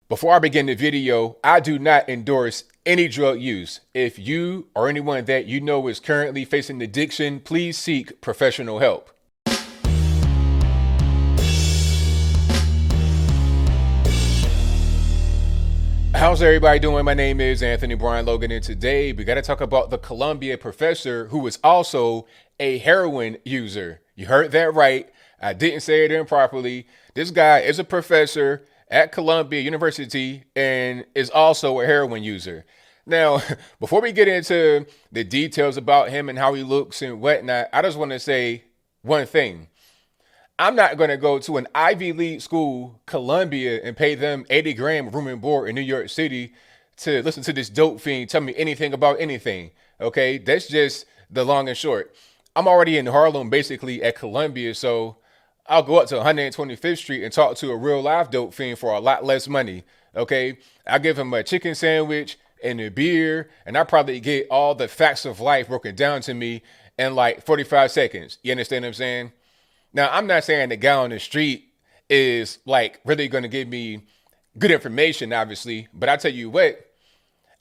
Before I begin the video, I do not endorse any drug use. If you or anyone that you know is currently facing addiction, please seek professional help. How's everybody doing? My name is Anthony Brian Logan, and today we got to talk about the Columbia professor who was also a heroin user. You heard that right. I didn't say it improperly. This guy is a professor at Columbia University and is also a heroin user. Now, before we get into the details about him and how he looks and whatnot, I just want to say one thing. I'm not going to go to an Ivy League school, Columbia, and pay them 80 grand room and board in New York City to listen to this dope fiend tell me anything about anything. Okay, that's just the long and short. I'm already in Harlem, basically at Columbia, so I'll go up to 125th Street and talk to a real live dope fiend for a lot less money. Okay, I'll give him a chicken sandwich and a beer, and I'll probably get all the facts of life broken down to me in like 45 seconds. You understand what I'm saying? Now, I'm not saying the guy on the street is like really going to give me good information, obviously, but I tell you what,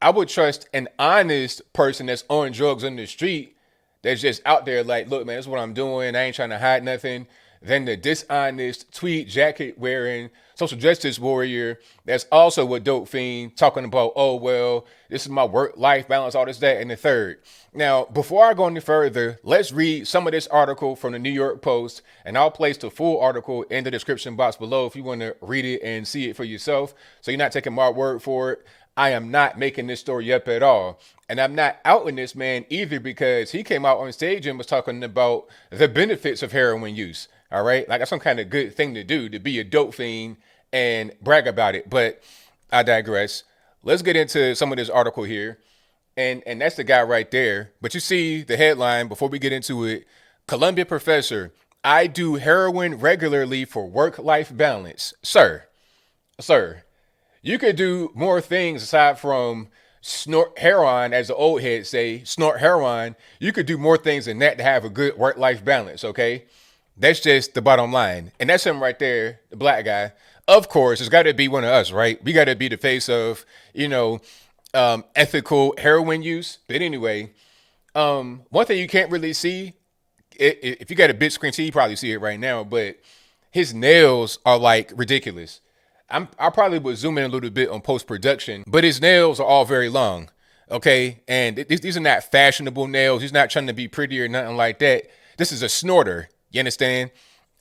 I would trust an honest person that's on drugs on the street that's just out there like, look, man, this is what I'm doing. I ain't trying to hide nothing. Than the dishonest tweed jacket wearing social justice warrior that's also a dope fiend talking about, oh, well, this is my work-life balance, all this, that, and the third. Now, before I go any further, let's read some of this article from the New York Post, and I'll place the full article in the description box below if you want to read it and see it for yourself, so you're not taking my word for it. I am not making this story up at all. And I'm not outing this man either because he came out on stage and was talking about the benefits of heroin use. All right. Like that's some kind of good thing to do, to be a dope fiend and brag about it. But I digress. Let's get into some of this article here. And that's the guy right there. But you see the headline before we get into it. Columbia professor, I do heroin regularly for work-life balance. Sir, you could do more things aside from snort heroin, as the old heads say, snort heroin. You could do more things than that to have a good work-life balance, okay? That's just the bottom line. And that's him right there, the black guy. Of course, it's got to be one of us, right? We got to be the face of, ethical heroin use. But anyway, one thing you can't really see, if you got a big screen TV, you probably see it right now, but his nails are like ridiculous. I probably would zoom in a little bit on post-production, but his nails are all very long, okay? And these are not fashionable nails. He's not trying to be pretty or nothing like that. This is a snorter. You understand?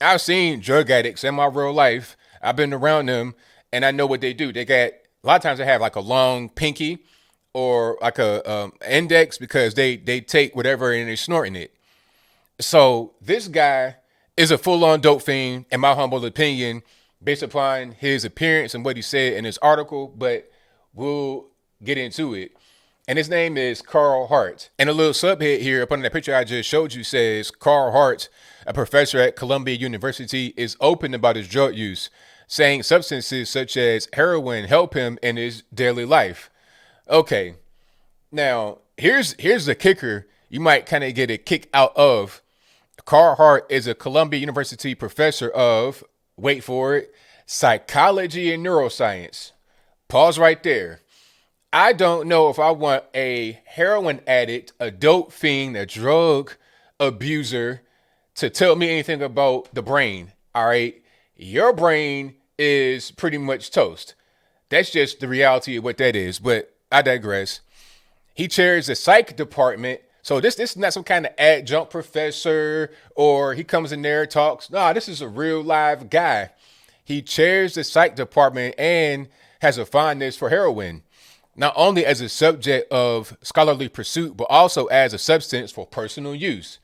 I've seen drug addicts in my real life. I've been around them, and I know what they do. They got, a lot of times they have like a long pinky or like a index because they take whatever and they're snorting it. So this guy is a full-on dope fiend, in my humble opinion, based upon his appearance and what he said in his article, but we'll get into it. And his name is Carl Hart. And a little subhead here up under that picture I just showed you says, Carl Hart, a professor at Columbia University, is open about his drug use, saying substances such as heroin help him in his daily life. Okay, now here's the kicker you might kind of get a kick out of. Carl Hart is a Columbia University professor of, wait for it, psychology and neuroscience. Pause right there. I don't know if I want a heroin addict, a dope fiend, a drug abuser to tell me anything about the brain. All right. Your brain is pretty much toast. That's just the reality of what that is. But I digress. He chairs the psych department. So this is not some kind of adjunct professor or he comes in there, talks. No, this is a real live guy. He chairs the psych department and has a fondness for heroin, not only as a subject of scholarly pursuit, but also as a substance for personal use.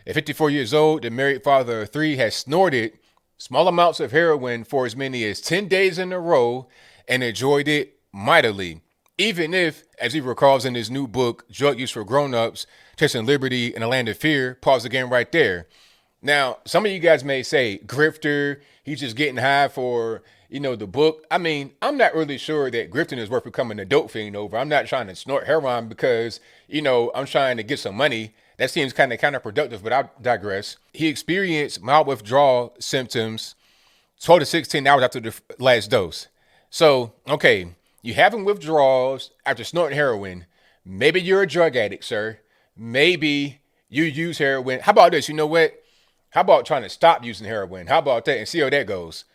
At 54 years old, the married father of three has snorted small amounts of heroin for as many as 10 days in a row and enjoyed it mightily. Even if, as he recalls in his new book, Drug Use for Grown-Ups, Chasing Liberty in a Land of Fear, pause again right there. Now, some of you guys may say, grifter, he's just getting high for, the book. I mean, I'm not really sure that grifting is worth becoming a dope fiend over. I'm not trying to snort heroin because, I'm trying to get some money. That seems kind of counterproductive, but I digress. He experienced mild withdrawal symptoms 12 to 16 hours after the last dose. So, okay, you having withdrawals after snorting heroin. Maybe you're a drug addict, sir. Maybe you use heroin. How about this? You know what? How about trying to stop using heroin? How about that and see how that goes?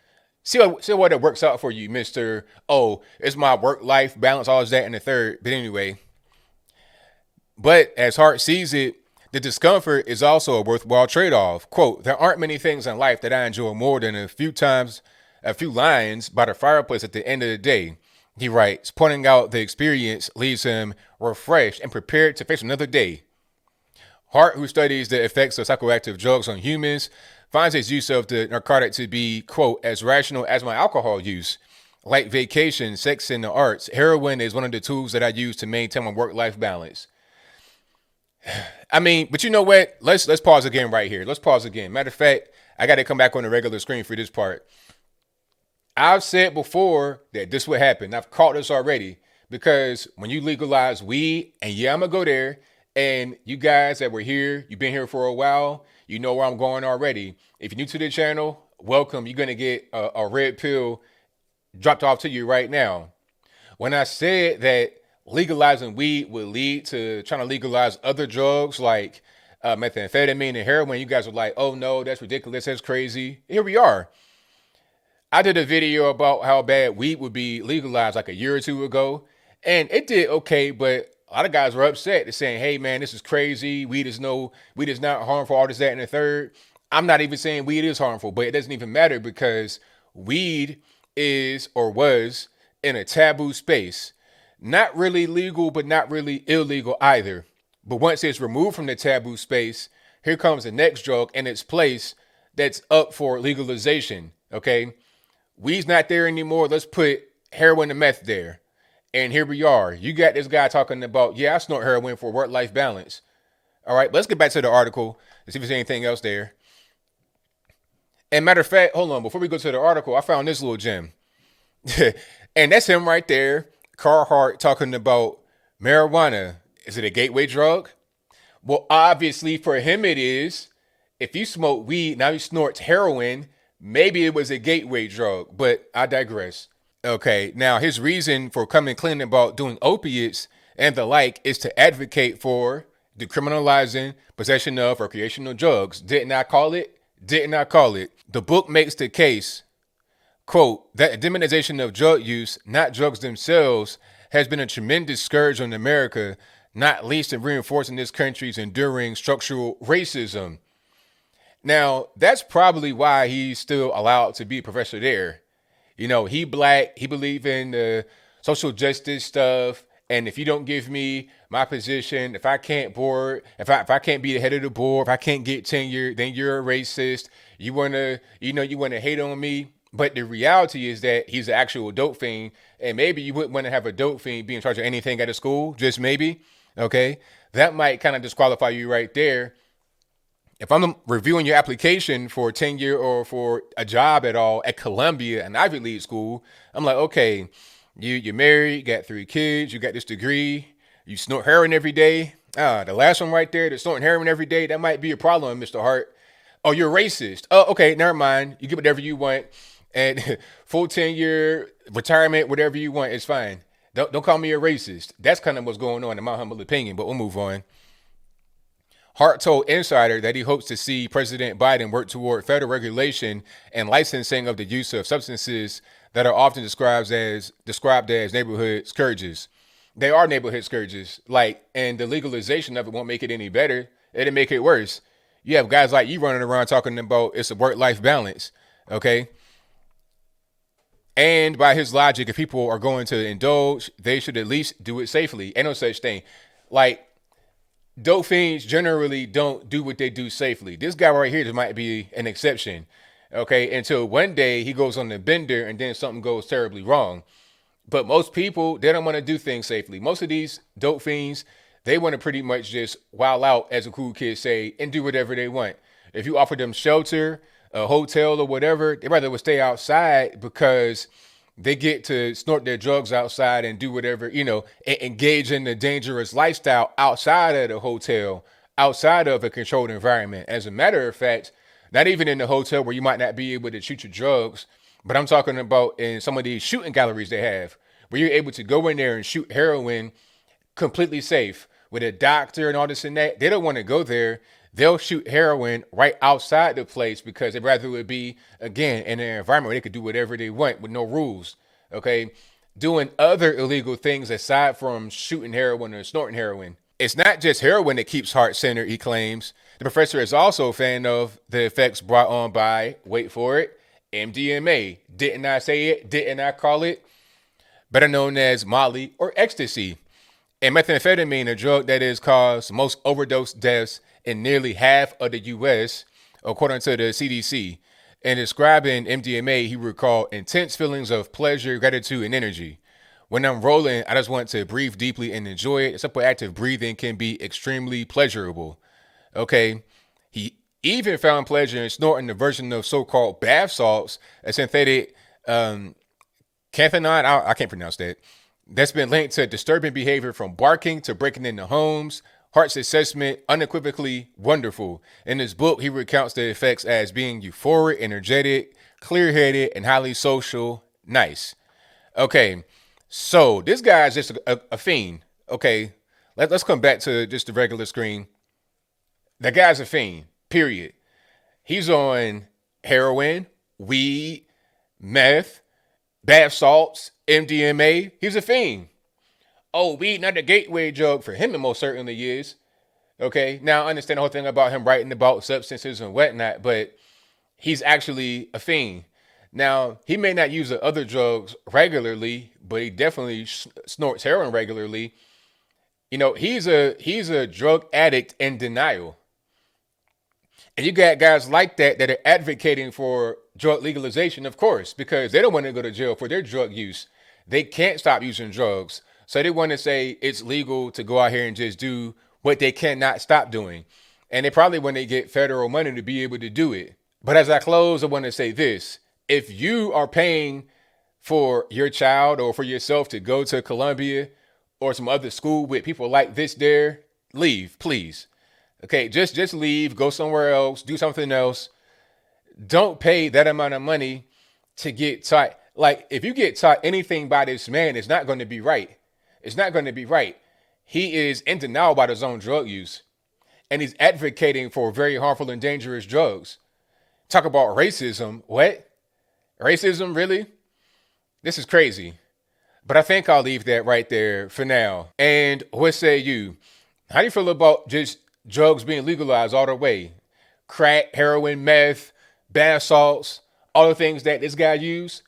See what it works out for you, Mister. Oh, it's my work life balance, all that and the third. But anyway, but as Hart sees it, the discomfort is also a worthwhile trade off. Quote, there aren't many things in life that I enjoy more than a few lines by the fireplace at the end of the day. He writes, pointing out the experience leaves him refreshed and prepared to face another day. Hart, who studies the effects of psychoactive drugs on humans, finds its use of the narcotic to be, quote, as rational as my alcohol use. Like vacation, sex, and the arts, heroin is one of the tools that I use to maintain my work-life balance. I mean, but you know what? Let's pause again right here. Let's pause again. Matter of fact, I got to come back on the regular screen for this part. I've said before that this would happen. I've caught this already because when you legalize weed, and yeah, I'm gonna go there. And you guys that were here, you've been here for a while, you know where I'm going already. If you're new to the channel, welcome. You're gonna get a red pill dropped off to you right now. When I said that legalizing weed would lead to trying to legalize other drugs like methamphetamine and heroin, you guys were like, oh no, that's ridiculous, that's crazy. Here we are. I did a video about how bad weed would be legalized like a year or two ago, and it did okay, but a lot of guys were upset. They're saying, hey man, this is crazy. Weed is not harmful, all this, that, and the third. I'm not even saying weed is harmful, but it doesn't even matter because weed is or was in a taboo space. Not really legal, but not really illegal either. But once it's removed from the taboo space, here comes the next drug in its place that's up for legalization. Okay. Weed's not there anymore. Let's put heroin and meth there. And here we are. You got this guy talking about, yeah, I snort heroin for work-life balance. All right, let's get back to the article and see if there's anything else there. And matter of fact, hold on. Before we go to the article, I found this little gem. And that's him right there, Carhart, talking about marijuana. Is it a gateway drug? Well, obviously for him it is. If you smoke weed, now he snorts heroin, maybe it was a gateway drug, but I digress. Okay, now his reason for coming clean about doing opiates and the like is to advocate for decriminalizing possession of recreational drugs. Didn't I call it? Didn't I call it? The book makes the case, quote, that demonization of drug use, not drugs themselves, has been a tremendous scourge on America, not least in reinforcing this country's enduring structural racism. Now, that's probably why he's still allowed to be a professor there. You know, he black, he believe in the social justice stuff. And if you don't give me my position, if I can't board, if I can't be the head of the board, if I can't get tenure, then you're a racist. You wanna hate on me. But the reality is that he's an actual dope fiend. And maybe you wouldn't want to have a dope fiend be in charge of anything at a school, just maybe. Okay. That might kind of disqualify you right there. If I'm reviewing your application for tenure or for a job at all at Columbia, an Ivy League school, I'm like, okay, you're married, you got 3 kids, you got this degree, you snort heroin every day. The last one right there, that's snorting heroin every day, that might be a problem, Mr. Hart. Oh, you're racist. Oh, okay, never mind. You get whatever you want, and full tenure, retirement, whatever you want, it's fine. Don't call me a racist. That's kind of what's going on in my humble opinion, but we'll move on. Hart told Insider that he hopes to see President Biden work toward federal regulation and licensing of the use of substances that are often described as neighborhood scourges. They are neighborhood scourges, and the legalization of it won't make it any better. It'll make it worse. You have guys like you running around talking about it's a work-life balance, okay? And by his logic, if people are going to indulge, they should at least do it safely. Ain't no such thing. Dope fiends generally don't do what they do safely. This guy right here just might be an exception. Okay, until one day he goes on the bender and then something goes terribly wrong. But most people, they don't want to do things safely. Most of these dope fiends, they want to pretty much just wild out, as the cool kids say, and do whatever they want. If you offer them shelter, a hotel or whatever, they rather would stay outside because they get to snort their drugs outside and do whatever, engage in the dangerous lifestyle outside of the hotel, outside of a controlled environment. As a matter of fact, not even in the hotel where you might not be able to shoot your drugs, But I'm talking about in some of these shooting galleries they have, where you're able to go in there and shoot heroin completely safe with a doctor and all this and that. They don't want to go there. They'll shoot heroin right outside the place because they'd rather it be, again, in an environment where they could do whatever they want with no rules. Okay. Doing other illegal things aside from shooting heroin or snorting heroin. It's not just heroin that keeps heart centered, he claims. The professor is also a fan of the effects brought on by, wait for it, MDMA. Didn't I say it? Didn't I call it? Better known as Molly or ecstasy. And methamphetamine, a drug that has caused most overdose deaths in nearly half of the U.S., according to the CDC. In describing MDMA, he recalled intense feelings of pleasure, gratitude, and energy. When I'm rolling, I just want to breathe deeply and enjoy it. Simple active breathing can be extremely pleasurable. Okay. He even found pleasure in snorting the version of so-called bath salts, a synthetic canthanide, I can't pronounce that, that's been linked to disturbing behavior from barking to breaking into homes. Hart's assessment, unequivocally wonderful. In his book, he recounts the effects as being euphoric, energetic, clear-headed, and highly social. Nice. Okay, so this guy's just a fiend. Okay, let's come back to just the regular screen. The guy's a fiend, period. He's on heroin, weed, meth, bath salts, MDMA. He's a fiend. Oh, weed not a gateway drug for him, it most certainly is. Okay, now I understand the whole thing about him writing about substances and whatnot, but he's actually a fiend. Now, he may not use the other drugs regularly, but he definitely snorts heroin regularly. You know, he's a drug addict in denial. And you got guys like that that are advocating for drug legalization, of course, because they don't want to go to jail for their drug use. They can't stop using drugs. So they want to say it's legal to go out here and just do what they cannot stop doing. And they probably want to get federal money to be able to do it. But as I close, I want to say this. If you are paying for your child or for yourself to go to Columbia or some other school with people like this there, leave, please. Okay, just leave, go somewhere else, do something else. Don't pay that amount of money to get taught. Like, if you get taught anything by this man, it's not going to be right. It's not going to be right. He is in denial about his own drug use. And he's advocating for very harmful and dangerous drugs. Talk about racism. What? Racism, really? This is crazy. But I think I'll leave that right there for now. And what say you? How do you feel about just drugs being legalized all the way? Crack, heroin, meth, bath salts, all the things that this guy used?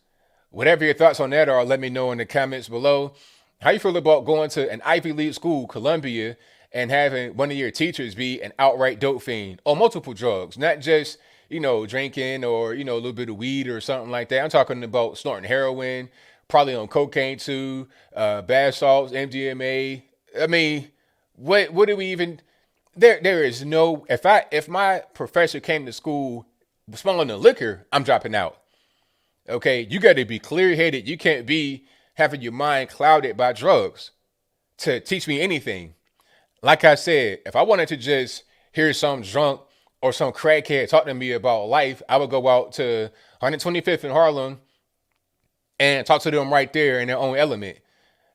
Whatever your thoughts on that are, let me know in the comments below. How you feel about going to an Ivy League school, Columbia, and having one of your teachers be an outright dope fiend on multiple drugs, not just, drinking or, a little bit of weed or something like that. I'm talking about snorting heroin, probably on cocaine too, bath salts, MDMA. I mean, what do we even, there is no, if my professor came to school smelling the liquor, I'm dropping out. Okay, you got to be clear-headed. You can't be having your mind clouded by drugs to teach me anything. Like I said, if I wanted to just hear some drunk or some crackhead talk to me about life, I would go out to 125th in Harlem and talk to them right there in their own element.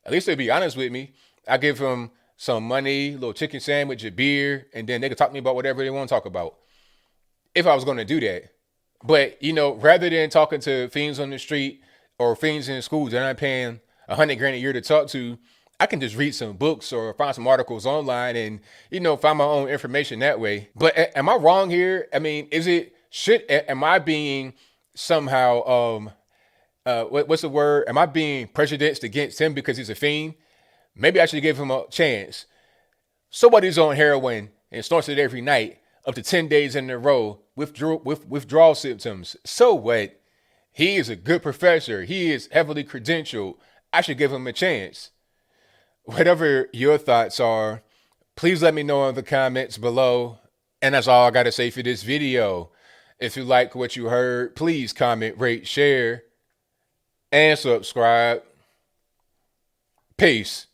At least they'd be honest with me. I give them some money, a little chicken sandwich, a beer, and then they can talk to me about whatever they want to talk about. If I was going to do that. But, rather than talking to fiends on the street or fiends in schools that I'm paying $100,000 a year to talk to, I can just read some books or find some articles online and, find my own information that way. But am I wrong here? I mean, am I being somehow, what's the word? Am I being prejudiced against him because he's a fiend? Maybe I should give him a chance. Somebody's on heroin and snorts it every night, up to 10 days in a row with withdrawal symptoms. So what? He is a good professor. He is heavily credentialed. I should give him a chance. Whatever your thoughts are, please let me know in the comments below. And that's all I got to say for this video. If you like what you heard, please comment, rate, share, and subscribe. Peace.